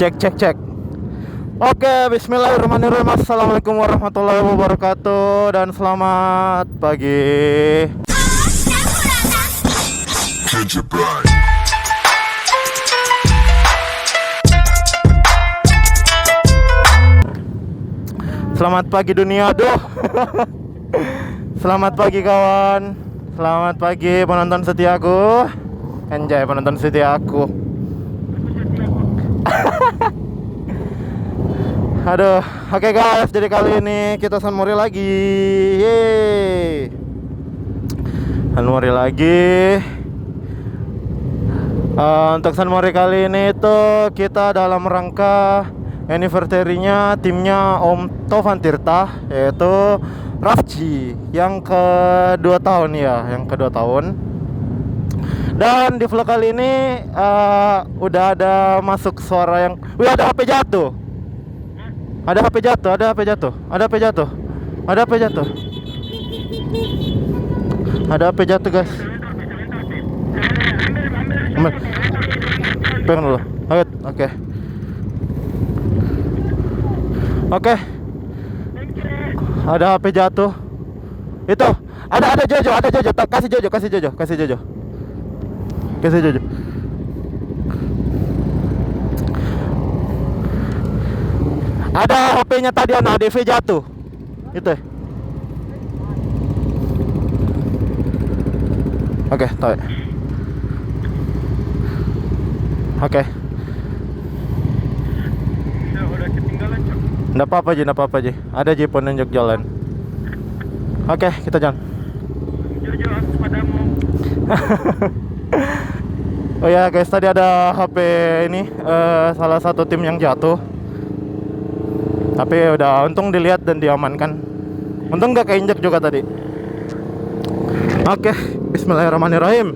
Cek cek cek. Oke, bismillahirrahmanirrahim. Assalamualaikum warahmatullahi wabarakatuh dan selamat pagi. Selamat pagi dunia, aduh. Selamat pagi kawan. Selamat pagi penonton setiaku. Anjay, penonton setiaku. Aduh, oke guys, jadi kali ini kita San Mori lagi. Yeay. San Mori lagi. Untuk San Mori kali ini itu kita dalam rangka anniversary-nya timnya Om Tovan Tirta, yaitu Rafji yang kedua tahun ya, yang kedua tahun. Dan di vlog kali ini udah ada masuk suara yang, wih, ada HP jatuh. Ada HP jatuh, ada HP jatuh, ada HP jatuh, ada HP jatuh, ada HP jatuh guys. Pengen dulu, oke. Oke. Ada HP jatuh. Itu, ada Jojo, ada Jojo. Kasih Jojo, kasih Jojo, kasih Jojo. Kasih Jojo. Ada HP-nya tadi anak ADV jatuh. Itu. Oke, tahu. Oke. Udah ketinggalan, Cok. Nggak apa-apa Ji, nggak apa-apa Ji. Ada Ji penunjuk jalan. Oke, kita jalan. Jojo, aku padamu. Oh ya guys, tadi ada HP ini salah satu tim yang jatuh. Tapi udah untung dilihat dan diamankan. Untung nggak keinjak juga tadi. Oke, bismillahirrahmanirrahim.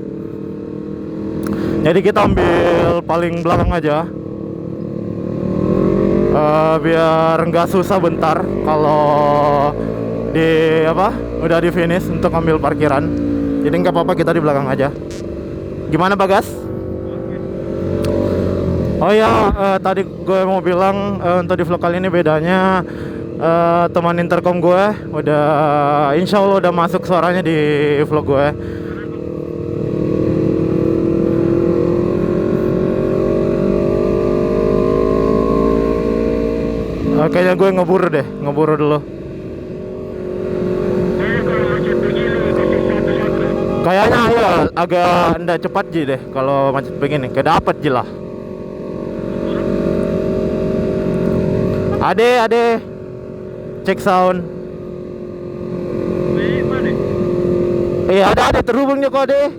Jadi kita ambil paling belakang aja. Biar nggak susah bentar kalau di udah di finish untuk ambil parkiran. Jadi nggak apa-apa, kita di belakang aja. Gimana Bagas? Oh ya, tadi gue mau bilang untuk di vlog kali ini bedanya teman intercom gue udah, insya Allah udah masuk suaranya di vlog gue. Kayaknya gue ngeburu dulu. Kayaknya ya agak ndak cepat Ji deh kalau macet begini. Kayak dapet Ji lah. Ade, cek sound. Iya ada terhubungnya kok Ade.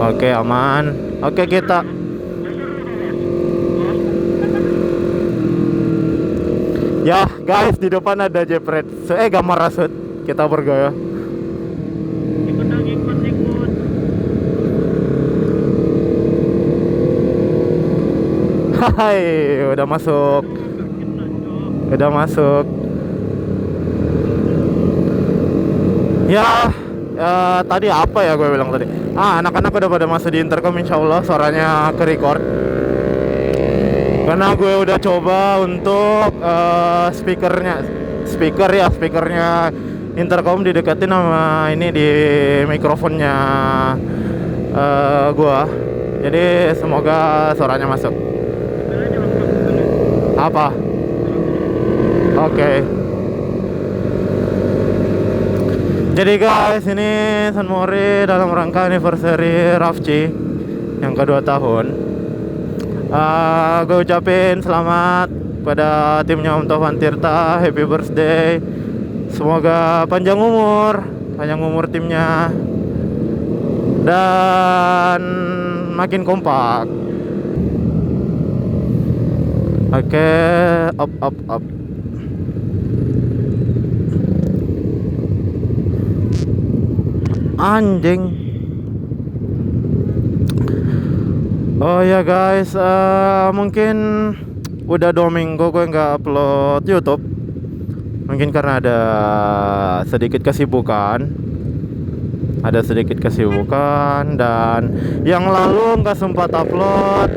Oke, aman. Oke, kita. Ya guys, di depan ada jepret. Gambar rasut. Kita bergaya. Ikut. Hai, udah masuk. Ya, tadi apa ya gue bilang tadi? Anak-anak udah pada masuk di intercom, insya Allah suaranya ke record. Karena gue udah coba untuk speakernya intercom dideketin sama ini di mikrofonnya gue. Jadi semoga suaranya masuk. Apa? Oke. Jadi guys, ini San Mori dalam rangka anniversary Rafji yang kedua tahun. Gue ucapin selamat pada timnya Om Tovan Tirta, happy birthday. Semoga panjang umur timnya dan makin kompak. Oke, up. Anjing. Oh ya guys, mungkin udah 2 minggu gue nggak upload YouTube. Mungkin karena ada sedikit kesibukan. ada sedikit kesibukan, dan yang lalu nggak sempat upload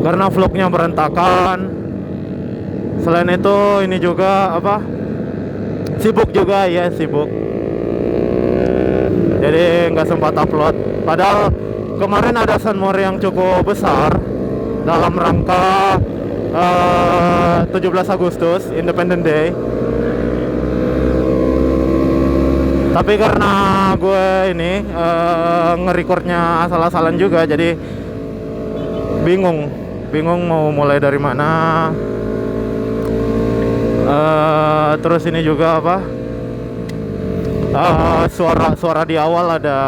karena vlognya berantakan. Selain itu ini juga apa, sibuk juga ya, sibuk, jadi nggak sempat upload. Padahal kemarin ada San Mori yang cukup besar dalam rangka 17 Agustus Independence Day. Tapi karena gue ini nge-recordnya asal-asalan juga, jadi bingung mau mulai dari mana. Terus ini juga apa, suara di awal ada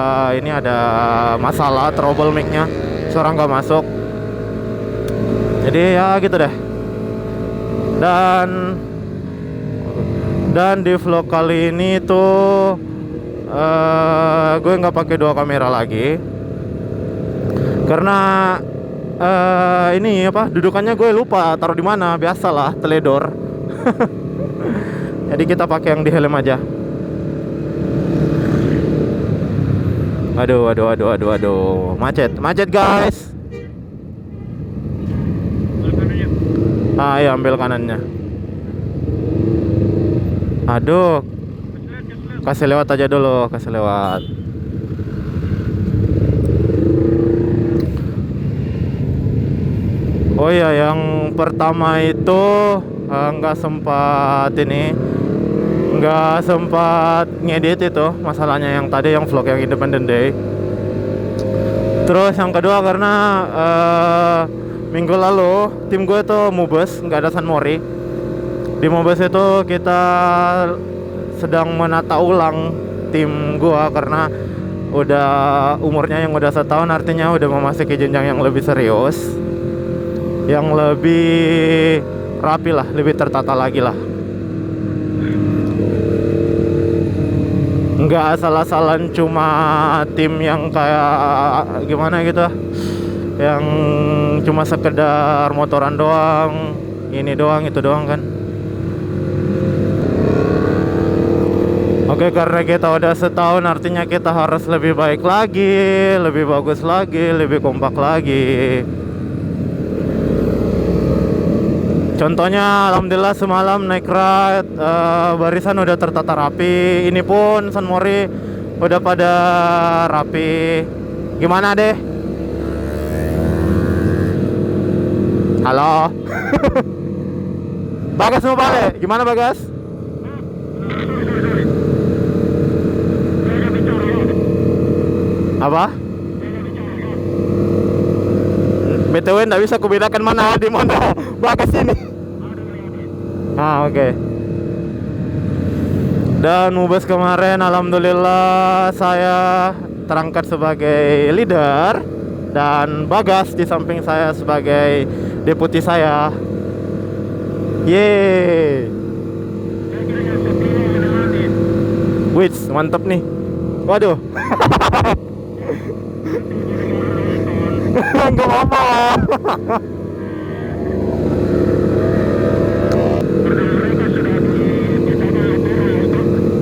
masalah, trouble mic-nya, suara nggak masuk. Jadi ya gitu deh. Dan di vlog kali ini tuh gue nggak pakai 2 kamera lagi karena ini apa, dudukannya gue lupa taruh di mana, biasalah teledor. Jadi kita pakai yang di helm aja. Aduh, macet guys. Ya, ambil kanannya. Aduh, kasih lewat aja dulu, kasih lewat. Oh ya, yang pertama itu nggak sempat ngedit itu, masalahnya yang tadi, yang vlog yang Independence Day. Terus yang kedua karena minggu lalu tim gue tuh mubes, nggak ada San Mori. Di mubes itu kita sedang menata ulang tim gue karena udah umurnya yang udah setahun, artinya udah memasuki jenjang yang lebih serius, yang lebih rapi lah, lebih tertata lagi lah. Nggak asal-asalan cuma tim yang kayak gimana gitu, yang cuma sekedar motoran doang, ini doang, itu doang kan. Oke, karena kita udah setahun, artinya kita harus lebih baik lagi, lebih bagus lagi, lebih kompak lagi. Contohnya, alhamdulillah semalam naik ride, barisan udah tertata rapi. Ini pun San Mori udah pada rapi. Gimana deh? Halo. Bagas mau balik? Gimana Bagas? Apa? BTW nggak bisa kubedakan mana di mana Bagas ini. Oke. Dan mubes kemarin alhamdulillah saya terangkat sebagai leader dan Bagas di samping saya sebagai deputi saya. Yeay. Wih, mantap nih. Waduh. Enggak apa-apa.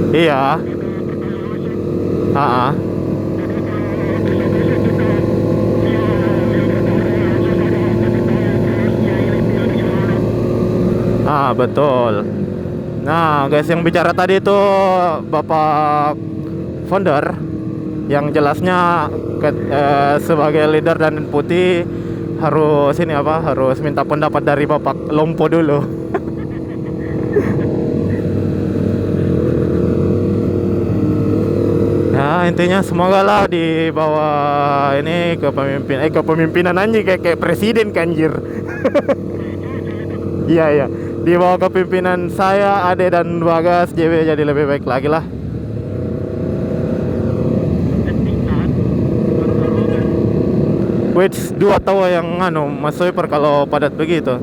Iya. Betul. Nah guys, yang bicara tadi itu Bapak founder, yang jelasnya sebagai leader dan deputi harus harus minta pendapat dari Bapak Lompo dulu. Ya intinya semoga lah di bawah ini kepemimpinan anjing kayak presiden kanjir. Iya. Di bawah kepemimpinan saya, Ade dan Bagas, JW jadi lebih baik lagi lah. Wait, 2 tawa yang Mas Soiper kalau padat begitu.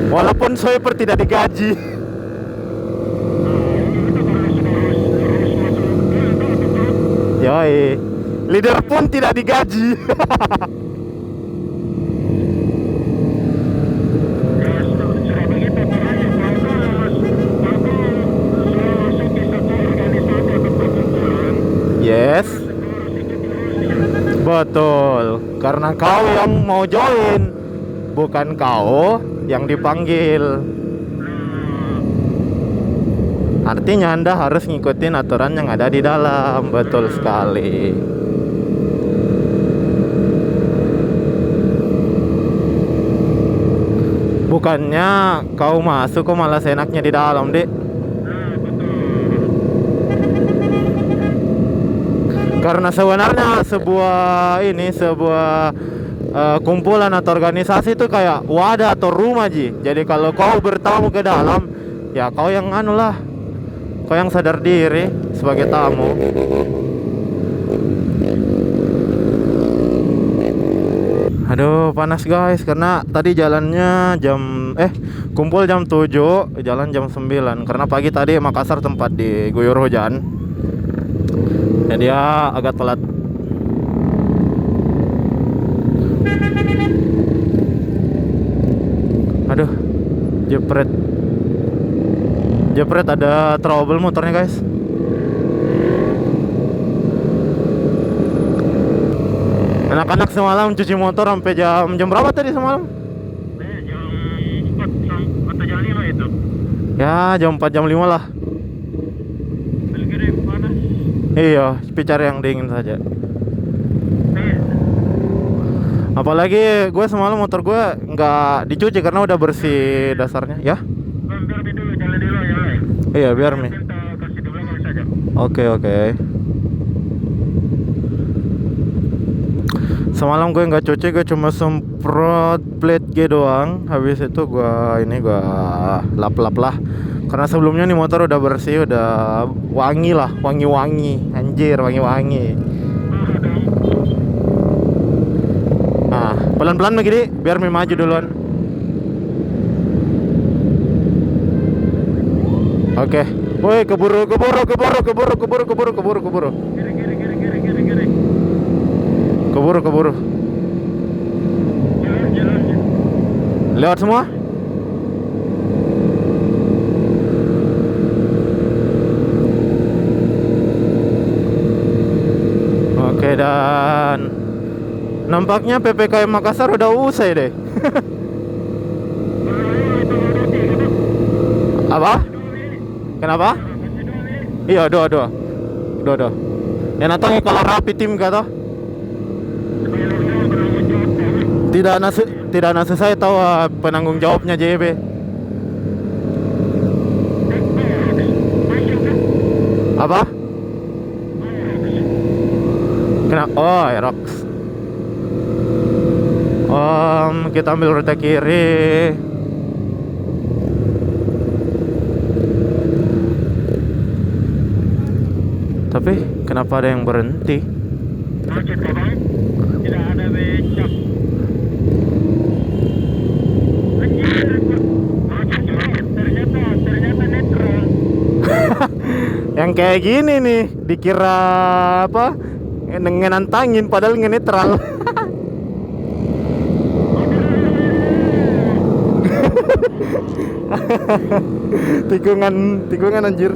Walaupun Soiper tidak digaji. Yoi, leader pun tidak digaji. Betul, karena kau yang mau join, bukan kau yang dipanggil. Artinya Anda harus ngikutin aturan yang ada di dalam. Betul sekali. Bukannya kau masuk kok malah seenaknya di dalam, Dek. Karena sebenarnya sebuah kumpulan atau organisasi itu kayak wadah atau rumah, Ji. Jadi kalau kau bertamu ke dalam, ya kau yang lah, kau yang sadar diri sebagai tamu. Aduh, panas guys, karena tadi jalannya kumpul jam 7, jalan jam 9. Karena pagi tadi Makassar tempat diguyur hujan, jadi ya agak telat. Aduh, jepret ada trouble motornya guys. Anak-anak semalam cuci motor sampai jam berapa tadi semalam? Jam 4 atau jam 5 itu. Ya jam 4 jam 5 lah. Belgiri panas. Iya, cari yang dingin saja. Apalagi gue semalam motor gue nggak dicuci karena udah bersih dasarnya. Ya? Biar dulu, jalan dulu ya. Iya biar nih. Kasih di belakang saja. Oke. Semalam gue nggak cuci, gue cuma semprot plate G doang. Habis itu gue lap-lap lah. Karena sebelumnya nih motor udah bersih, udah wangi lah, wangi-wangi. Anjir, wangi-wangi. Nah, pelan-pelan begini biar maju duluan. Oke. Woi, keburu. Kiri. Keburu. Jalan. Lewat semua? Oke, dan nampaknya PPKM Makassar udah usai deh. Apa? Kenapa? Iya, dua. Ya natang kalau rapi tim kata. Tidak nasi saya tahu penanggung jawabnya JB. Apa? Kenapa? Oh, Aerox. Kita ambil rute kiri. Tapi kenapa ada yang berhenti? Macet kah bang? Tidak ada becak. Macet. Ternyata netral. Yang kayak gini nih dikira apa? Ngenantangin padahal ngenetral. tikungan anjir.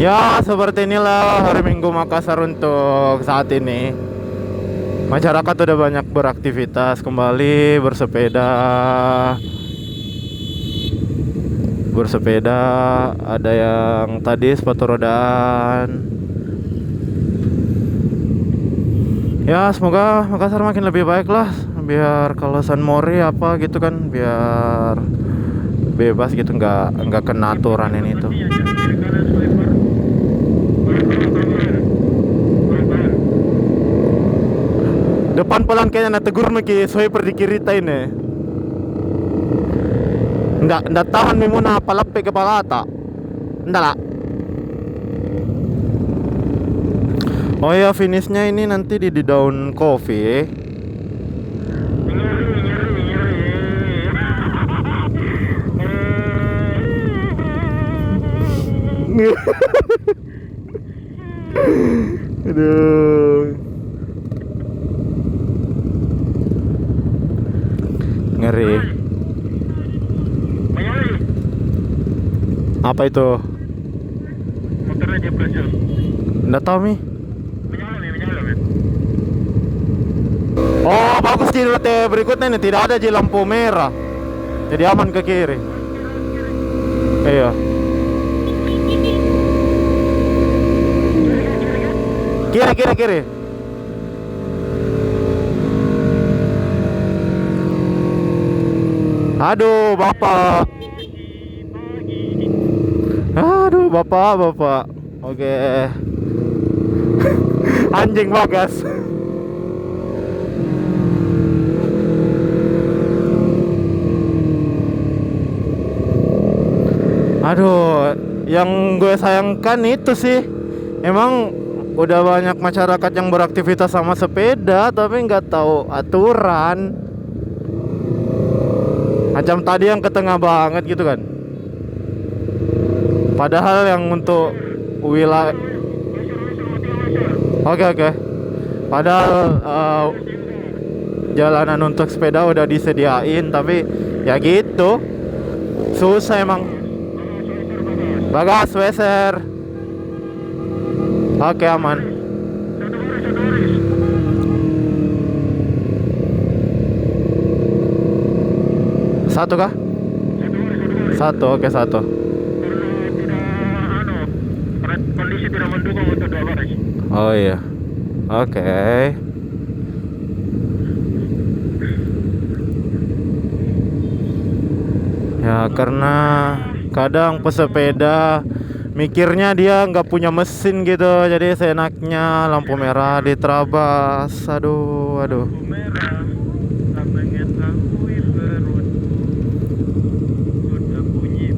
Ya seperti inilah hari Minggu Makassar untuk saat ini. Masyarakat udah banyak beraktivitas kembali, bersepeda, ada yang tadi sepatu rodaan. Ya semoga Makassar makin lebih baik lah, biar kalau San Mori apa gitu kan, biar bebas gitu, nggak kena aturan ini tuh. Depan pelan kayaknya tegur maki swiper di kiri ini. Ndak tahan mimuna palape kepala ata. Ndak lah. Oh ya, finishnya ini nanti di Daun Coffee. Aduh. Ngeri. Apa itu? Nggak tahu Mi. Menyala ya. Oh bagus di rute berikutnya nih, tidak ada di lampu merah, jadi aman ke kiri. Iya. Kiri. Aduh bapak. Aduh bapak. Oke. Anjing Bagas. Aduh, yang gue sayangkan itu sih, emang udah banyak masyarakat yang beraktivitas sama sepeda tapi nggak tahu aturan. Macam tadi yang ke tengah banget gitu kan. Padahal yang untuk wilayah. Oke. Padahal jalanan untuk sepeda udah disediain, tapi ya gitu. Susah emang. Bagas weser. Oke aman. Satu kah? Satu, oke satu. Kondisi tidak mendukung untuk 2 baris. Oh iya. Oke. Ya karena kadang pesepeda mikirnya dia nggak punya mesin gitu, jadi seenaknya lampu merah diterabas. Aduh. Merah, tak mengetahui perut sudah bunyi.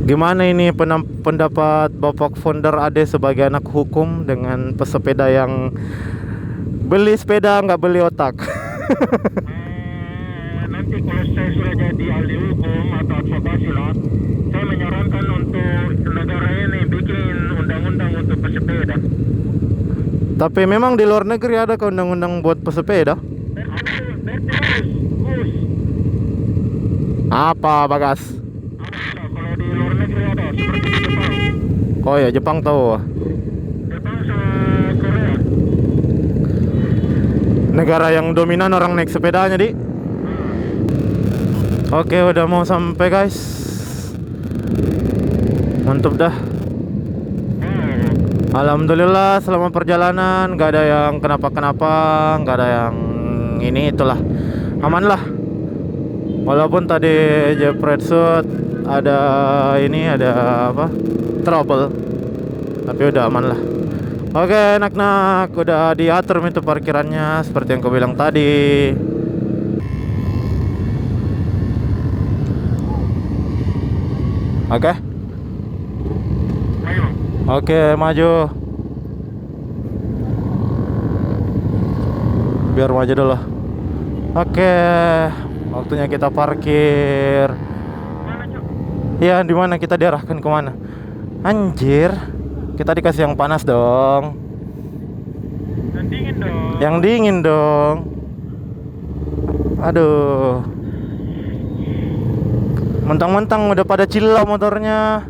Gimana ini pendapat Bapak founder Ade sebagai anak hukum dengan pesepeda yang beli sepeda nggak beli otak? Nanti kalau saya sudah jadi ahli hukum atau advokasi lah, saya menyarankan untuk negara ini bikin undang-undang untuk pesepeda. Tapi memang di luar negeri ada ke undang-undang buat pesepeda? Apa Bagas? Ada, kalau di luar negeri ada, seperti di Jepang. Oh ya Jepang tahu. Jepang sama Korea. Negara yang dominan orang naik sepedanya di. Oke udah mau sampai guys. Mantap dah. Alhamdulillah selama perjalanan gak ada yang kenapa-kenapa, gak ada yang itulah, aman lah. Walaupun tadi jepret shoot ada apa trouble, tapi udah aman lah. Oke nak udah diatur itu parkirannya seperti yang aku bilang tadi. Oke maju. Biar maju dulu. Oke, waktunya kita parkir. Ya, di mana kita diarahkan ke mana? Anjir, kita dikasih yang panas dong. Yang dingin dong. Aduh. Mentang-mentang udah pada cilau motornya.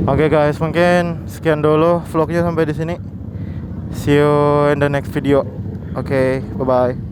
Oke guys, mungkin sekian dulu vlognya sampai di sini. See you in the next video. Oke, bye bye.